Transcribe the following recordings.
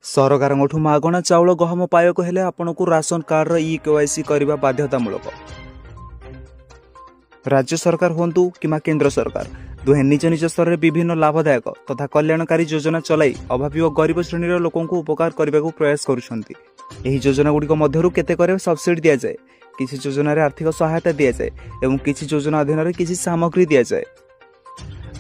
सरकारठू मागणा चाउल गहम पाइबाकू हेले आपनकू ration card e KYC करने बाध्यतामूलक। राज्य सरकार होंतु किमा केंद्र सरकार दुहे निज निज स्तर में विभिन्न लाभदायक तथा कल्याणकारी योजना चलाई अभावी और गरीब श्रेणी लोकों को उपकार करने को प्रयास करुछंती। एही योजना गुड़िक मध्यरु केतेक सब्सिडी दिया जाए, किसी योजना रे आर्थिक सहायता दिया जाए एवं किसी योजना अधीन रे किसी सामग्री दिया जाए।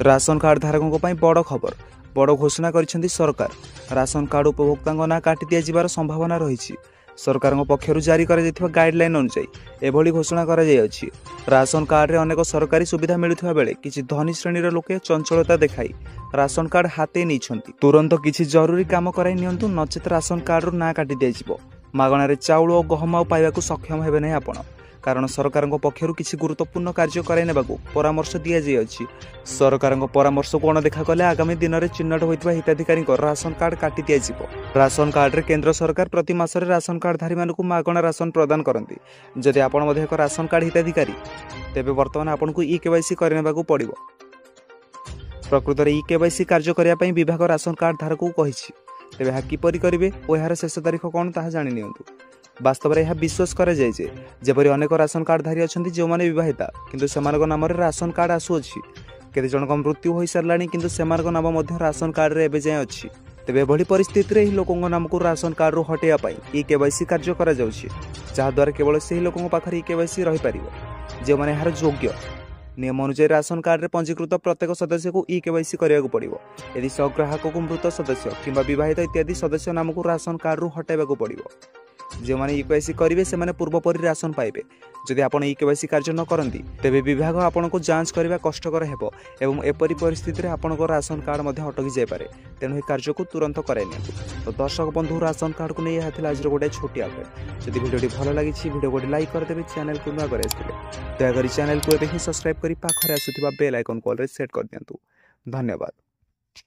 राशन कार्ड धारकों पई बड़ खबर, बड़ घोषणा करिसेंती सरकार। राशन कार्ड उपभोक्ता ना काटी दिया जिबार संभावना रही। सरकार पक्षर जारी गाइडलाइन अनुसार एभली घोषणा करा जायछि। राशन कार्ड रे अनेक सरकारी सुविधा मिलुथिबा बेले किछि धनी श्रेणीर लोके चंचलता देखाई राशन कार्ड हाते नहीं। तुरंत किछि जरूरी काम कराई नियंतु, नचेत राशन कार्ड रो ना काटी दिया जिवो। मागणारे चाउल और गहम पाइबाकू सक्षम हेबे नै आपण, कारण सरकार पक्षर किसी गुरुत्वपूर्ण कार्य कराई नेबाकू परामर्श दिया जायछि। सरकार परामर्श को अणदेखा कले आगामी दिन में चिन्हट होइतिबा हिताधिकारी राशन कार्ड काटी दिया जिवो। राशन कार्ड रे केंद्र सरकार प्रति मासरे राशन कार्डधारी मानकू मागणा राशन प्रदान करती। जदि आपण मध्ये एक राशन कार्ड हिताधिकारी तेबे वर्तमान आपनकू ई केवाईसी करनेबाकू पड़िबो। प्रकृत में ई केवाईसी कार्य करिया पई विभाग राशन कार्ड धारक कहिछि। तेबे हा किपरि करिवे ओ एहार शेष तारीख कोन ताहा जानि नियंतु। वास्तव में यह विश्वास करा जाय जे जेपरि अनेक राशन कार्डधारी अछंती जो माने विवाहिता किंतु सेमानक नाम रे राशन कार्ड आसुअछि। केते जनक मृत्यु होई सरलाणी किंतु सेमानक नाम मध्य राशन कार्ड रे एबे जाय अछि। तेबे एभली परिस्थिति रे लोकंग नाम को राशन कार्ड रो हटेया पई ई केवाईसी कार्य करा जाउछि, जहा द्वारा केवल सेही लोकंग पाखरे ई केवाईसी रहि परिबो जे माने हार योग्य। नियम अनुसार राशन कार्ड रे पंजीकृत प्रत्येक सदस्य को ई केवाईसी करिया को पड़िबो। यदि सग्राहक को मृत सदस्य किंबा विवाहित इत्यादि सदस्य नाम को राशन कार्ड रो हटाइबा को पड़िबो। जो मैंने ई केवाईसी करेंगे से पूर्वपरी राशन पाइबे। जदि आप ई केवाईसी कार्य न करती तेबे विभाग आपन को जांच करने कष्टकर हेबो एवं एपरी परिस्थिति में आपन राशन कार्ड अटकी जापे। तेणु यह कार्य को तुरंत कराई नि। तो दर्शक बंधु, राशन कार्ड को नहीं यह आज गोटे छोटी अपडेट। जदि वीडियो भल लगी वीडियो गोटे लाइक करदे, चैनल को नुआ कर दयाकोरी चैनल को सब्सक्राइब कर पाखरे आसुथिबा बेल आइकन कॉल रे सेट कर दियंतु। धन्यवाद।